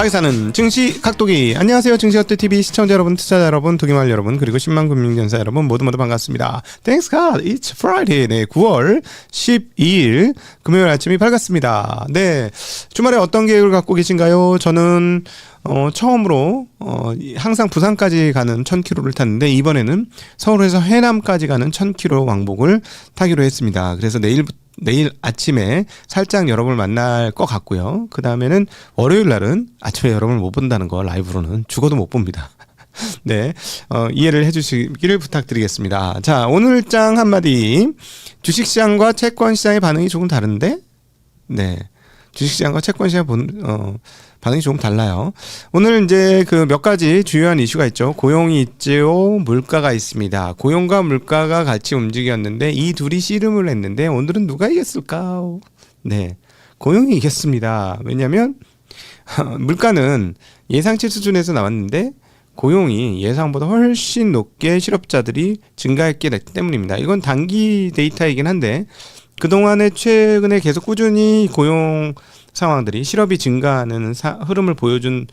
가게 사는 증시 각도기. 안녕하세요, 증시어때TV 시청자 여러분, 투자자 여러분, 도기말 여러분, 그리고 10만 금융전사 여러분 모두 반갑습니다. Thanks God, it's Friday. 네, 9월 12일 금요일 아침이 밝았습니다. 네, 주말에 어떤 계획을 갖고 계신가요? 저는 처음으로 항상 부산까지 가는 1000km를 탔는데 이번에는 서울에서 해남까지 가는 1000km 왕복을 타기로 했습니다. 그래서 내일 아침에 살짝 여러분을 만날 것 같고요. 그 다음에는 월요일 날은 아침에 여러분을 못 본다는 거 라이브로는 죽어도 못 봅니다. 네, 이해를 해주시기를 부탁드리겠습니다. 자, 오늘 장 한마디. 주식시장과 채권시장의 반응이 조금 다른데, 네, 주식시장과 채권시장 반응이 조금 달라요. 오늘 이제 그 몇 가지 주요한 이슈가 있죠. 고용이 있지요, 물가가 있습니다. 고용과 물가가 같이 움직였는데 이 둘이 씨름을 했는데 오늘은 누가 이겼을까? 네, 고용이 이겼습니다. 왜냐하면 물가는 예상치 수준에서 나왔는데 고용이 예상보다 훨씬 높게 실업자들이 증가했기 때문입니다. 이건 단기 데이터이긴 한데 그동안에 최근에 계속 꾸준히 고용 상황들이 실업이 증가하는 흐름을 보여준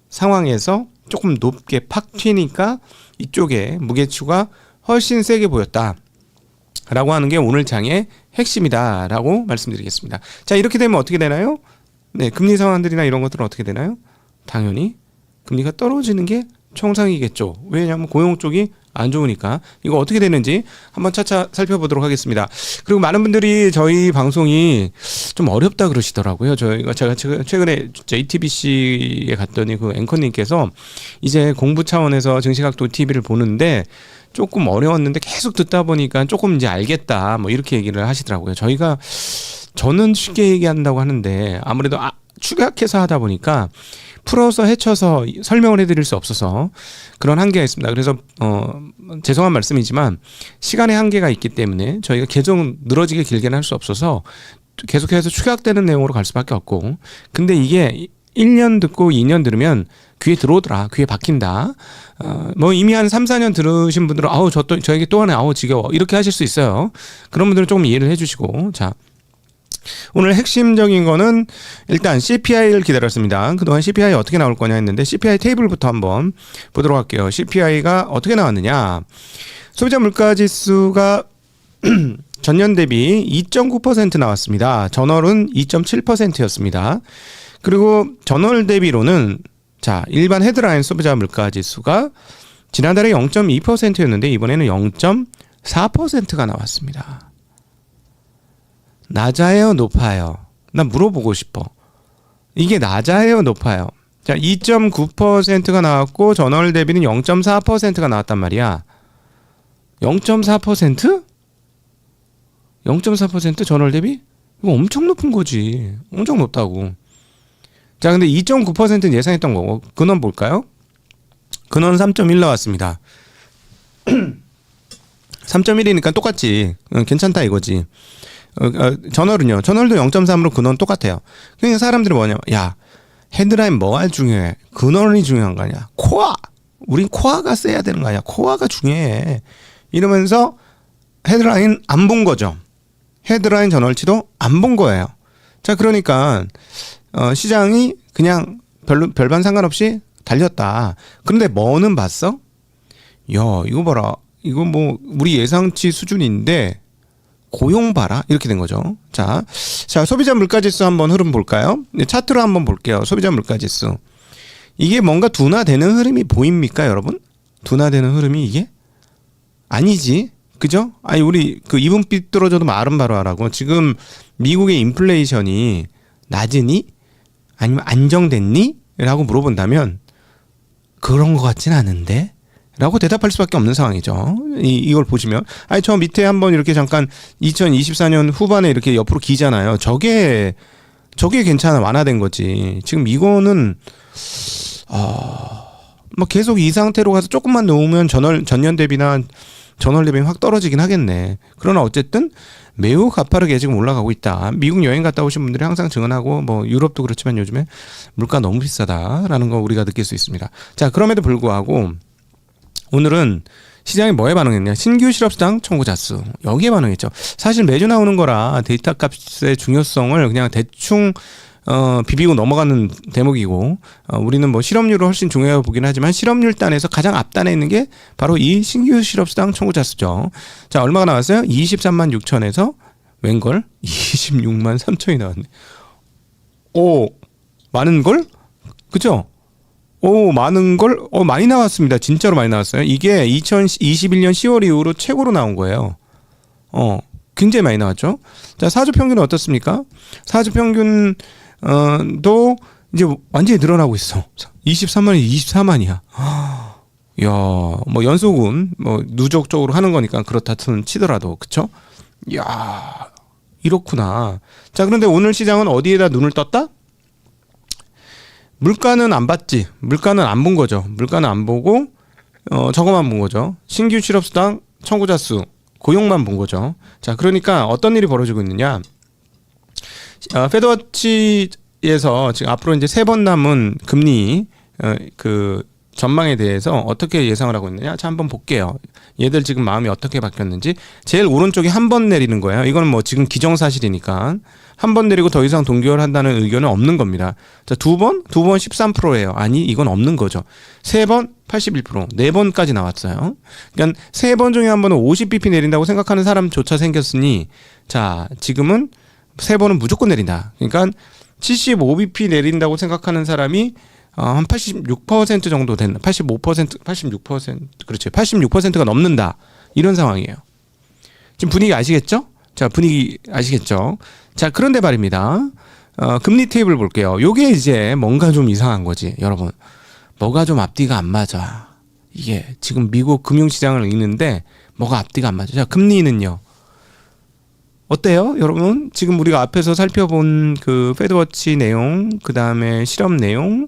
상황에서 조금 높게 팍 튀니까 이쪽에 무게추가 훨씬 세게 보였다 라고 하는 게 오늘 장의 핵심이다 라고 말씀드리겠습니다. 자, 이렇게 되면 어떻게 되나요? 네, 금리 상황들이나 이런 것들은 어떻게 되나요? 당연히 금리가 떨어지는 게 총상이겠죠. 왜냐하면 고용 쪽이 안 좋으니까. 이거 어떻게 되는지 한번 차차 살펴보도록 하겠습니다. 그리고 많은 분들이 저희 방송이 좀 어렵다 그러시더라고요. 제가 최근에 JTBC에 갔더니 그 앵커님께서 이제 공부 차원에서 증시각도 TV를 보는데 조금 어려웠는데 계속 듣다 보니까 조금 이제 알겠다 뭐 이렇게 얘기를 하시더라고요. 저는 쉽게 얘기한다고 하는데 아무래도 축약해서 하다 보니까 풀어서 헤쳐서 설명을 해드릴 수 없어서 그런 한계가 있습니다. 그래서 죄송한 말씀이지만 시간의 한계가 있기 때문에 저희가 계속 늘어지게 길게는 할 수 없어서 계속해서 축약되는 내용으로 갈 수밖에 없고, 근데 이게 1년 듣고 2년 들으면 귀에 들어오더라, 귀에 박힌다. 뭐 이미 한 3, 4년 들으신 분들은 저에게 또 하나 지겨워 이렇게 하실 수 있어요. 그런 분들은 조금 이해를 해주시고. 자, 오늘 핵심적인 거는 일단 CPI를 기다렸습니다. 그동안 CPI 어떻게 나올 거냐 했는데 CPI 테이블부터 한번 보도록 할게요. CPI가 어떻게 나왔느냐. 소비자 물가지수가 전년 대비 2.9% 나왔습니다. 전월은 2.7%였습니다. 그리고 전월 대비로는 자, 일반 헤드라인 소비자 물가지수가 지난달에 0.2%였는데 이번에는 0.4%가 나왔습니다. 낮아요, 높아요? 나 물어보고 싶어. 이게 낮아요, 높아요? 자, 2.9%가 나왔고 전월 대비는 0.4%가 나왔단 말이야. 0.4%? 0.4% 전월 대비? 이거 엄청 높은 거지. 엄청 높다고. 자, 근데 2.9%는 예상했던 거고 근원 볼까요? 근원 3.1 나왔습니다. 3.1이니까 똑같지. 괜찮다 이거지. 전월은요. 전월도 0.3으로 근원 똑같아요. 그러니까 사람들이 뭐냐. 야, 헤드라인 뭐가 중요해? 근원이 중요한 거 아니야. 코어. 우린 코어가 세야 되는 거 아니야. 코어가 중요해. 이러면서 헤드라인 안 본 거죠. 헤드라인 전월치도 안 본 거예요. 자, 그러니까 시장이 그냥 별반 상관없이 달렸다. 그런데 뭐는 봤어? 야, 이거 봐라. 이거 뭐 우리 예상치 수준인데 고용 봐라 이렇게 된 거죠. 자, 소비자 물가지수 한번 흐름 볼까요? 차트로 한번 볼게요. 소비자 물가지수. 이게 뭔가 둔화되는 흐름이 보입니까, 여러분? 둔화되는 흐름이 이게? 아니지, 그죠? 아니 우리 그 이분빛 떨어져도 말은 바로 하라고. 지금 미국의 인플레이션이 낮으니 아니면 안정됐니? 라고 물어본다면 그런 것 같진 않은데? 라고 대답할 수밖에 없는 상황이죠. 이걸 보시면. 아니, 저 밑에 한번 이렇게 잠깐 2024년 후반에 이렇게 옆으로 기잖아요. 저게 괜찮아. 완화된 거지. 지금 이거는, 뭐 계속 이 상태로 가서 조금만 놓으면 전년 대비나 전월 대비는 확 떨어지긴 하겠네. 그러나 어쨌든 매우 가파르게 지금 올라가고 있다. 미국 여행 갔다 오신 분들이 항상 증언하고 뭐 유럽도 그렇지만 요즘에 물가 너무 비싸다라는 거 우리가 느낄 수 있습니다. 자, 그럼에도 불구하고 오늘은 시장이 뭐에 반응했냐? 신규 실업수당 청구자 수. 여기에 반응했죠. 사실 매주 나오는 거라 데이터 값의 중요성을 그냥 대충 비비고 넘어가는 대목이고 우리는 뭐 실업률을 훨씬 중요하게 보긴 하지만 실업률 단에서 가장 앞단에 있는 게 바로 이 신규 실업수당 청구자 수죠. 자, 얼마가 나왔어요? 23만 6천에서 웬걸? 26만 3천이 나왔네. 오, 많은 걸? 그죠? 오, 많은 걸? 많이 나왔습니다. 진짜로 많이 나왔어요. 이게 2021년 10월 이후로 최고로 나온 거예요. 굉장히 많이 나왔죠. 자, 사주 평균은 어떻습니까? 사주 평균 도 이제 완전히 늘어나고 있어. 23만이 24만이야. 야, 뭐 연속은 뭐 누적적으로 하는 거니까 그렇다는 치더라도 그쵸? 야, 이렇구나. 자, 그런데 오늘 시장은 어디에다 눈을 떴다? 물가는 안 봤지. 물가는 안 본 거죠. 물가는 안 보고 저거만 본 거죠. 신규 실업수당 청구자 수, 고용만 본 거죠. 자, 그러니까 어떤 일이 벌어지고 있느냐? 페드워치에서 지금 앞으로 이제 3번 남은 금리 그 전망에 대해서 어떻게 예상을 하고 있느냐? 자, 한번 볼게요. 얘들 지금 마음이 어떻게 바뀌었는지. 제일 오른쪽이 한 번 내리는 거예요. 이거는 뭐 지금 기정사실이니까 한 번 내리고 더 이상 동결한다는 의견은 없는 겁니다. 자, 두 번 13%예요. 아니, 이건 없는 거죠. 3번 81%, 4번까지 나왔어요. 그러니까 3번 중에 한 번은 50bp 내린다고 생각하는 사람조차 생겼으니, 자, 지금은 3번은 무조건 내린다. 그러니까 75bp 내린다고 생각하는 사람이 한 86% 정도 된다. 86%, 그렇죠. 86%가 넘는다. 이런 상황이에요. 지금 분위기 아시겠죠? 자, 분위기 아시겠죠? 자, 그런데 말입니다. 금리 테이블 볼게요. 요게 이제 뭔가 좀 이상한 거지, 여러분. 뭐가 좀 앞뒤가 안 맞아. 이게 지금 미국 금융시장을 읽는데 뭐가 앞뒤가 안 맞아. 자, 금리는요. 어때요, 여러분? 지금 우리가 앞에서 살펴본 그 페드워치 내용, 그 다음에 실업 내용,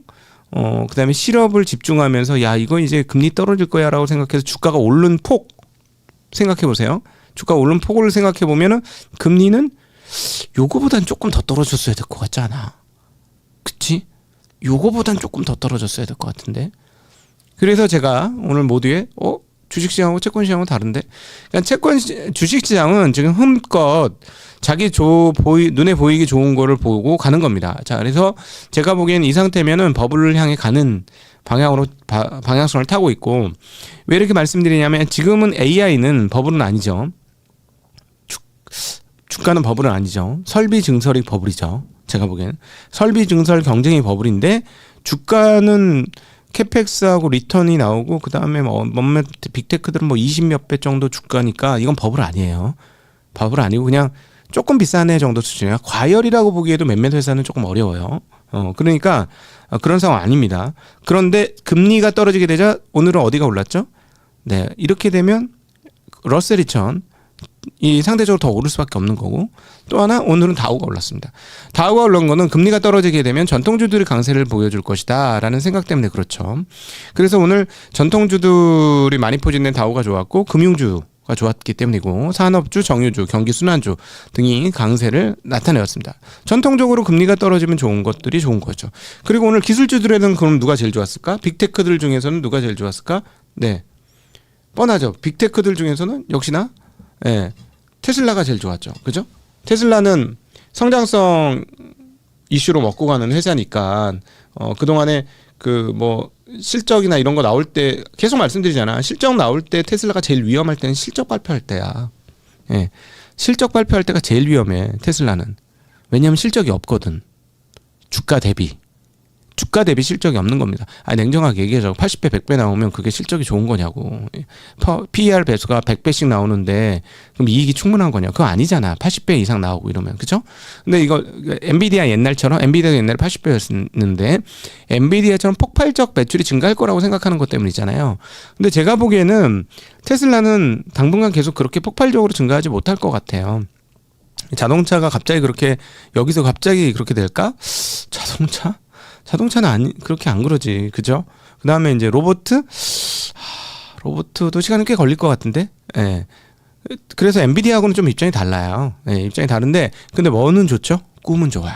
그 다음에 실업을 집중하면서 야, 이거 이제 금리 떨어질 거야 라고 생각해서 주가가 오른 폭 생각해 보세요. 주가 오른 폭을 생각해 보면은 금리는 요거보단 조금 더 떨어졌어야 될 것 같지 않아? 그치? 요거보단 조금 더 떨어졌어야 될 것 같은데. 그래서 제가 오늘 모두에 주식시장하고 채권시장은 다른데, 그러니까 주식시장은 지금 흠껏 자기 눈에 보이기 좋은 거를 보고 가는 겁니다. 자, 그래서 제가 보기엔 이 상태면은 버블을 향해 가는 방향성을 타고 있고, 왜 이렇게 말씀드리냐면 지금은 AI는 버블은 아니죠. 주가는 버블은 아니죠. 설비 증설이 버블이죠. 제가 보기엔 설비 증설 경쟁이 버블인데 주가는 캐펙스하고 리턴이 나오고 그 다음에 몇몇 빅테크들은 뭐 20몇 배 정도 주가니까 이건 버블 아니에요. 버블 아니고 그냥 조금 비싼 애 정도 수준이야. 과열이라고 보기에도 몇몇 회사는 조금 어려워요. 그러니까 그런 상황 아닙니다. 그런데 금리가 떨어지게 되자 오늘은 어디가 올랐죠? 네, 이렇게 되면 러셀 2000 이 상대적으로 더 오를 수밖에 없는 거고, 또 하나 오늘은 다우가 올랐습니다. 다우가 올른 거는 금리가 떨어지게 되면 전통주들이 강세를 보여줄 것이다 라는 생각 때문에 그렇죠. 그래서 오늘 전통주들이 많이 포진된 다우가 좋았고 금융주가 좋았기 때문이고, 산업주, 정유주, 경기순환주 등이 강세를 나타내었습니다. 전통적으로 금리가 떨어지면 좋은 것들이 좋은 거죠. 그리고 오늘 기술주들에는 그럼 누가 제일 좋았을까? 빅테크들 중에서는 누가 제일 좋았을까? 네, 뻔하죠. 빅테크들 중에서는 역시나 테슬라가 제일 좋았죠. 그죠? 테슬라는 성장성 이슈로 먹고 가는 회사니까 그동안에 그 뭐 실적이나 이런 거 나올 때 계속 말씀드리잖아. 실적 나올 때 테슬라가 제일 위험할 때는 실적 발표할 때야. 실적 발표할 때가 제일 위험해, 테슬라는. 왜냐하면 실적이 없거든. 주가 대비 실적이 없는 겁니다. 냉정하게 얘기하자고 80배, 100배 나오면 그게 실적이 좋은 거냐고. PER 배수가 100배씩 나오는데 그럼 이익이 충분한 거냐? 그거 아니잖아. 80배 이상 나오고 이러면. 그죠? 근데 이거 엔비디아가 옛날에 80배였는데 엔비디아처럼 폭발적 매출이 증가할 거라고 생각하는 것 때문이잖아요. 근데 제가 보기에는 테슬라는 당분간 계속 그렇게 폭발적으로 증가하지 못할 것 같아요. 자동차가 갑자기 여기서 갑자기 그렇게 될까? 자동차는 그렇게 안 그러지. 그죠? 그 다음에 이제 로봇도 시간이 꽤 걸릴 것 같은데? 그래서 엔비디아하고는 좀 입장이 달라요. 입장이 다른데, 근데 뭐는 좋죠? 꿈은 좋아요.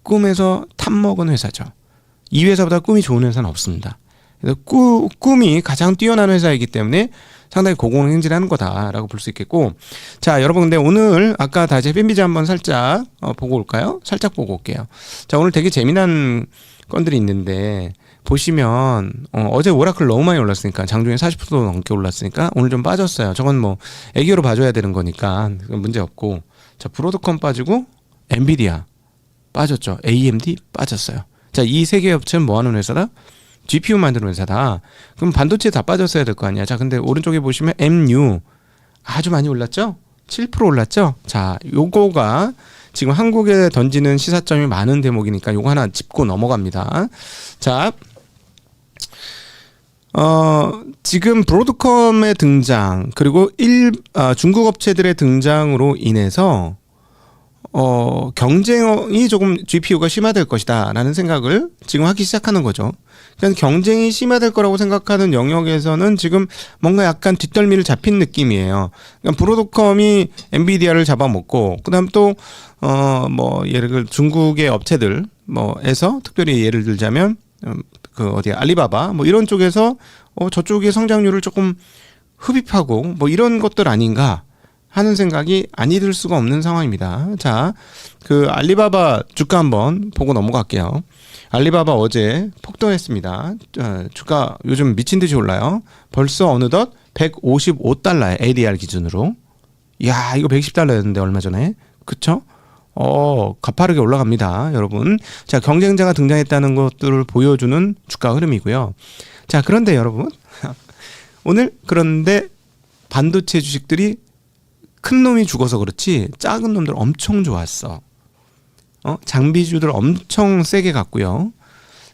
꿈에서 탑먹은 회사죠. 이 회사보다 꿈이 좋은 회사는 없습니다. 그래서 꿈이 가장 뛰어난 회사이기 때문에 상당히 고공행진을 하는 거다라고 볼 수 있겠고, 자 여러분 근데 오늘 아까 다시 FMBG 한번 살짝 보고 올까요? 살짝 보고 올게요. 자 오늘 되게 재미난 건들이 있는데 보시면 어제 오라클 너무 많이 올랐으니까 장중에 40% 넘게 올랐으니까 오늘 좀 빠졌어요. 저건 뭐 애교로 봐줘야 되는 거니까 문제 없고, 자 브로드컴 빠지고 엔비디아 빠졌죠. AMD 빠졌어요. 자 이 세 개 업체는 뭐 하는 회사다? GPU 만드는 회사다. 그럼 반도체 다 빠졌어야 될 거 아니야. 자 근데 오른쪽에 보시면 MU 아주 많이 올랐죠? 7% 올랐죠? 자 요거가 지금 한국에 던지는 시사점이 많은 대목이니까 요거 하나 짚고 넘어갑니다. 자 지금 브로드컴의 등장 그리고 중국 업체들의 등장으로 인해서 경쟁이 조금 GPU가 심화될 것이다 라는 생각을 지금 하기 시작하는 거죠. 그러니까 경쟁이 심화될 거라고 생각하는 영역에서는 지금 뭔가 약간 뒷덜미를 잡힌 느낌이에요. 그러니까 브로드컴이 엔비디아를 잡아먹고, 그 다음 또 뭐 예를 들어 중국의 업체들 뭐에서 특별히 예를 들자면 그 어디야 알리바바 뭐 이런 쪽에서 저쪽의 성장률을 조금 흡입하고 뭐 이런 것들 아닌가 하는 생각이 아니 들 수가 없는 상황입니다. 자, 그 알리바바 주가 한번 보고 넘어갈게요. 알리바바 어제 폭등했습니다. 주가 요즘 미친 듯이 올라요. 벌써 어느덧 155달러에 ADR 기준으로. 야, 이거 110달러였는데 얼마 전에. 그쵸? 가파르게 올라갑니다, 여러분. 자, 경쟁자가 등장했다는 것들을 보여주는 주가 흐름이고요. 자, 그런데 여러분, 오늘 그런데 반도체 주식들이 큰 놈이 죽어서 그렇지 작은 놈들 엄청 좋았어. 장비주들 엄청 세게 갔고요.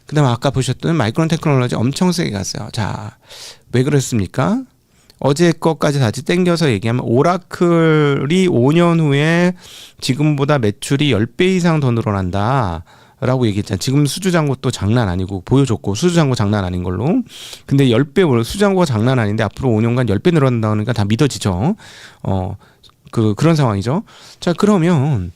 그 다음에 아까 보셨던 마이크론 테크놀로지 엄청 세게 갔어요. 자, 왜 그랬습니까? 어제 것까지 다시 땡겨서 얘기하면 오라클이 5년 후에 지금보다 매출이 10배 이상 더 늘어난다 라고 얘기했잖아요. 지금 수주잔고 또 장난 아니고 보여줬고, 수주잔고 장난 아닌 걸로. 근데 10배, 수주잔고가 장난 아닌데 앞으로 5년간 10배 늘어난다니까 다 믿어지죠. 그런 상황이죠. 자, 그러면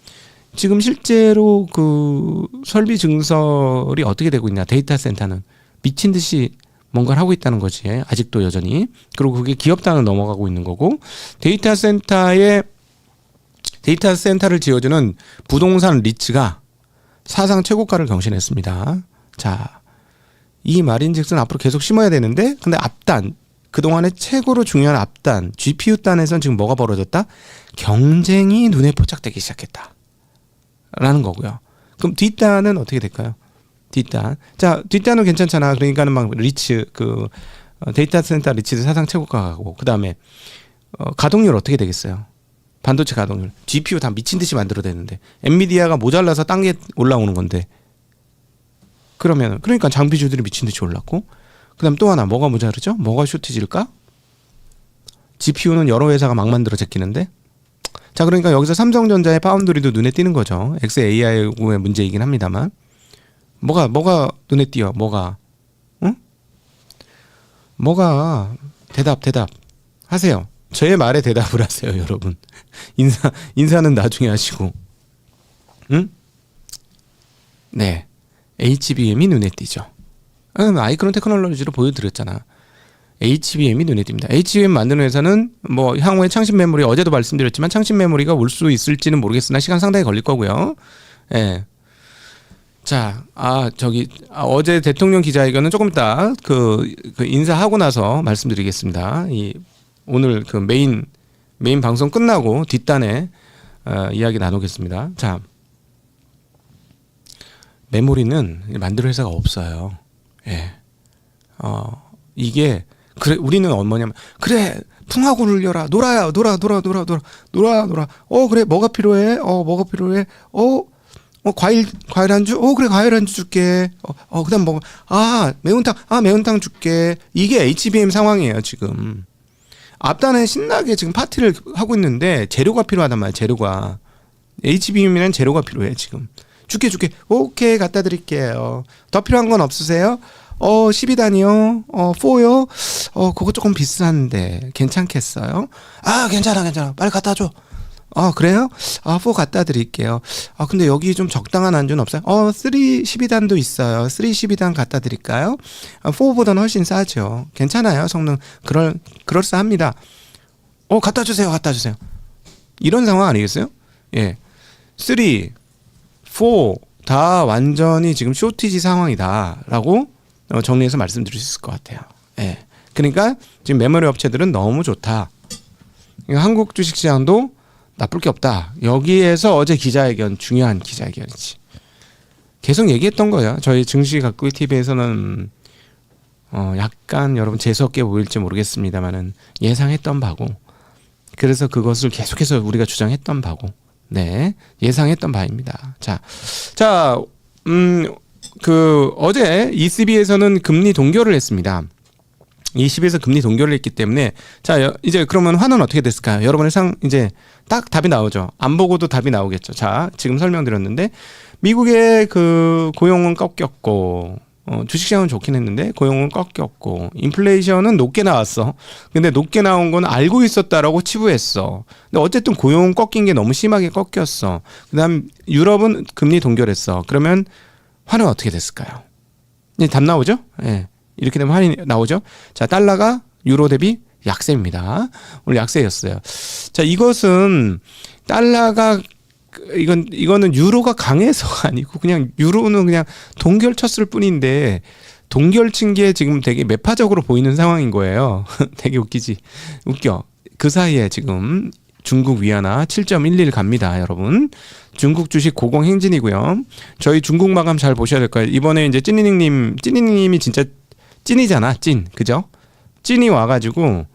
지금 실제로 그 설비 증설이 어떻게 되고 있냐. 데이터 센터는 미친 듯이 뭔가를 하고 있다는 거지. 아직도 여전히. 그리고 그게 기업 단위로 넘어가고 있는 거고, 데이터 센터를 지어주는 부동산 리츠가 사상 최고가를 경신했습니다. 자, 이 말인즉슨 앞으로 계속 심어야 되는데, 근데 앞단, 그동안의 최고로 중요한 앞단, GPU 단에서는 지금 뭐가 벌어졌다? 경쟁이 눈에 포착되기 시작했다 라는 거고요. 그럼 뒷단은 어떻게 될까요? 뒷단. 자, 뒷단은 괜찮잖아. 그러니까는 막 리츠, 데이터 센터 리츠도 사상 최고가 가고, 그 다음에, 가동률 어떻게 되겠어요? 반도체 가동률. GPU 다 미친 듯이 만들어내는데, 엔비디아가 모자라서 딴 게 올라오는 건데, 그러니까 장비주들이 미친 듯이 올랐고, 그 다음 또 하나, 뭐가 모자르죠? 뭐가 쇼티지일까? GPU는 여러 회사가 막 만들어 제끼는데, 자, 그러니까 여기서 삼성전자의 파운드리도 눈에 띄는 거죠. XAI의 문제이긴 합니다만. 뭐가 눈에 띄어? 응? 대답 하세요. 저의 말에 대답을 하세요, 여러분. 인사는 나중에 하시고. 응? 네. HBM이 눈에 띄죠. 마이크론 테크놀로지로 보여드렸잖아. HBM이 눈에 띕니다. HBM 만드는 회사는 뭐 향후에 창신 메모리, 어제도 말씀드렸지만 창신 메모리가 올 수 있을지는 모르겠으나 시간 상당히 걸릴 거고요. 예. 자, 어제 대통령 기자회견은 조금 이따 그 인사하고 나서 말씀드리겠습니다. 오늘 그 메인 방송 끝나고 뒷단에 이야기 나누겠습니다. 자, 메모리는 만들 회사가 없어요. 예. 이게 그래, 우리는 뭐냐면, 그래, 풍하고 울려라, 놀아야, 놀아. 그래, 뭐가 필요해? 과일 안주? 그래, 과일 안주 줄게. 그 다음 매운탕 줄게. 이게 HBM 상황이에요, 지금. 앞단에 신나게 지금 파티를 하고 있는데, 재료가 필요하단 말이야, 재료가. HBM이란 재료가 필요해, 지금. 줄게. 오케이, 갖다 드릴게요. 더 필요한 건 없으세요? 12단이요? 4요? 그거 조금 비싼데 괜찮겠어요? 괜찮아. 빨리 갖다 줘. 그래요? 4 갖다 드릴게요. 근데 여기 좀 적당한 안주는 없어요? 3 12단도 있어요. 3 12단 갖다 드릴까요? 4보다는 훨씬 싸죠. 괜찮아요. 성능 그럴싸합니다. 갖다 주세요. 이런 상황 아니겠어요? 예. 3, 4 다 완전히 지금 쇼티지 상황이다라고 정리해서 말씀드릴 수 있을 것 같아요. 예. 그러니까 지금 메모리 업체들은 너무 좋다. 한국 주식시장도 나쁠 게 없다. 여기에서 어제 기자회견, 중요한 기자회견이지. 계속 얘기했던 거예요. 저희 증시 가꾸기 TV에서는 약간 여러분 재수없게 보일지 모르겠습니다만은 예상했던 바고, 그래서 그것을 계속해서 우리가 주장했던 바고, 네, 예상했던 바입니다. 어제 ECB에서는 금리 동결을 했습니다. ECB에서 금리 동결을 했기 때문에 이제 그러면 환은 어떻게 됐을까요? 여러분의 이제 딱 답이 나오죠. 안 보고도 답이 나오겠죠. 지금 설명드렸는데 미국의 그 고용은 꺾였고 주식시장은 좋긴 했는데 고용은 꺾였고 인플레이션은 높게 나왔어. 근데 높게 나온 건 알고 있었다라고 치부했어. 근데 어쨌든 고용은 꺾인 게 너무 심하게 꺾였어. 그다음 유럽은 금리 동결했어. 그러면 환은 어떻게 됐을까요? 이제 답 나오죠? 예. 이렇게 되면 환이 나오죠. 달러가 유로 대비 약세입니다. 오늘 약세였어요. 이것은 달러가 이거는 유로가 강해서가 아니고 그냥 유로는 그냥 동결 쳤을 뿐인데 동결 친 게 지금 되게 매파적으로 보이는 상황인 거예요. 되게 웃겨. 그 사이에 지금 중국 위안화 7.11 갑니다, 여러분. 중국 주식 고공 행진이고요. 저희 중국 마감 잘 보셔야 될 거예요. 이번에 이제 찐이님이 진짜 찐이잖아, 그죠? 찐이 와가지고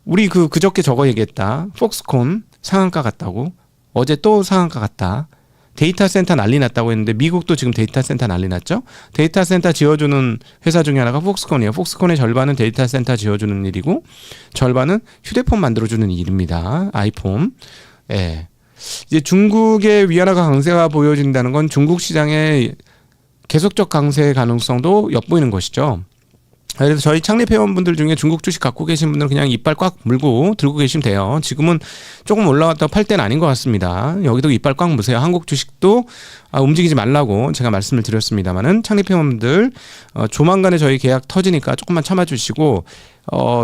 우리 그저께 저거 얘기했다. 폭스콘 상한가 갔다고. 어제 또 상한가 갔다. 데이터 센터 난리 났다고 했는데 미국도 지금 데이터 센터 난리 났죠? 데이터 센터 지어주는 회사 중에 하나가 폭스콘이에요. 폭스콘의 절반은 데이터 센터 지어주는 일이고 절반은 휴대폰 만들어주는 일입니다. 아이폰. 예. 이제 중국의 위안화가 강세가 보여진다는 건 중국 시장의 계속적 강세 가능성도 엿보이는 것이죠. 그래서 저희 창립 회원분들 중에 중국 주식 갖고 계신 분들은 그냥 이빨 꽉 물고 들고 계시면 돼요. 지금은 조금 올라왔다고 팔 때는 아닌 것 같습니다. 여기도 이빨 꽉 무세요. 한국 주식도 움직이지 말라고 제가 말씀을 드렸습니다만은 창립 회원분들 조만간에 저희 계약 터지니까 조금만 참아주시고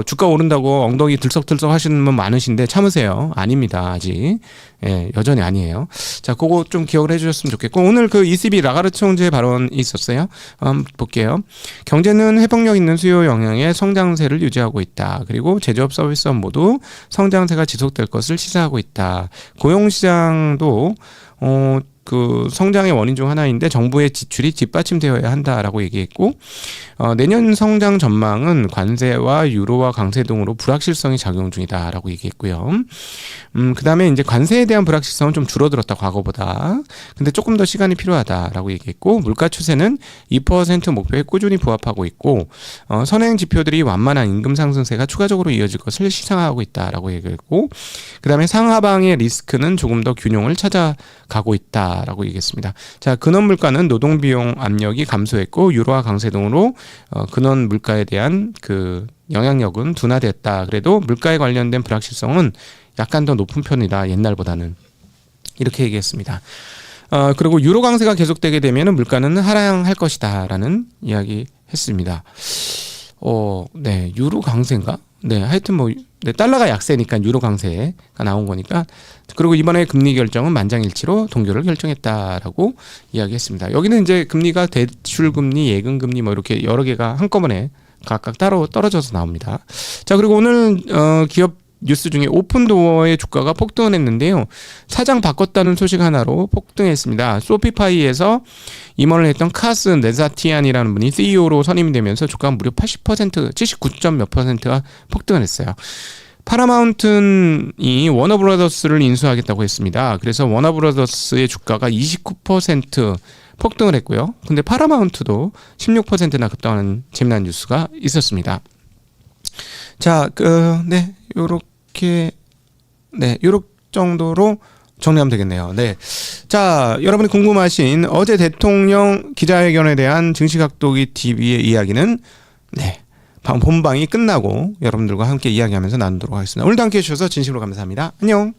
주가 오른다고 엉덩이 들썩들썩 하시는 분 많으신데 참으세요. 아닙니다. 아직. 예, 여전히 아니에요. 그거 좀 기억을 해주셨으면 좋겠고 오늘 그 ECB 라가르트 총재 발언이 있었어요. 한번 볼게요. 경제는 회복력 있는 수요 영향의 성장세를 유지하고 있다. 그리고 제조업 서비스업 모두 성장세가 지속될 것을 시사하고 있다. 고용시장도 그 성장의 원인 중 하나인데 정부의 지출이 뒷받침되어야 한다라고 얘기했고 내년 성장 전망은 관세와 유로화 강세 등으로 불확실성이 작용 중이다라고 얘기했고요. 그다음에 이제 관세에 대한 불확실성은 좀 줄어들었다 과거보다. 근데 조금 더 시간이 필요하다라고 얘기했고 물가 추세는 2% 목표에 꾸준히 부합하고 있고 선행 지표들이 완만한 임금 상승세가 추가적으로 이어질 것을 시상하고 있다라고 얘기했고 그다음에 상하방의 리스크는 조금 더 균형을 찾아가고 있다라고 얘기했습니다. 근원 물가는 노동 비용 압력이 감소했고 유로화 강세 등으로 근원 물가에 대한 그 영향력은 둔화됐다. 그래도 물가에 관련된 불확실성은 약간 더 높은 편이다. 옛날보다는. 이렇게 얘기했습니다. 그리고 유로 강세가 계속되게 되면 물가는 하락할 것이다. 라는 이야기 했습니다. 네. 유로 강세인가? 네. 하여튼 네, 달러가 약세니까 유로 강세가 나온 거니까. 그리고 이번에 금리 결정은 만장일치로 동결을 결정했다라고 이야기했습니다. 여기는 이제 금리가 대출금리, 예금금리 이렇게 여러 개가 한꺼번에 각각 따로 떨어져서 나옵니다. 그리고 오늘 기업 뉴스 중에 오픈도어의 주가가 폭등을 했는데요. 사장 바꿨다는 소식 하나로 폭등했습니다. 소피파이에서 임원을 했던 카스 네자티안이라는 분이 CEO로 선임이 되면서 주가가 무려 80%, 79점 몇 %가 폭등을 했어요. 파라마운튼이 워너브라더스를 인수하겠다고 했습니다. 그래서 워너브라더스의 주가가 29% 폭등을 했고요. 근데 파라마운트도 16%나 급등하는 재미난 뉴스가 있었습니다. 네, 요렇게 정도로 정리하면 되겠네요. 네. 여러분이 궁금하신 어제 대통령 기자회견에 대한 증시각도기 TV의 이야기는 네. 본방이 끝나고 여러분들과 함께 이야기하면서 나누도록 하겠습니다. 오늘도 함께 해주셔서 진심으로 감사합니다. 안녕.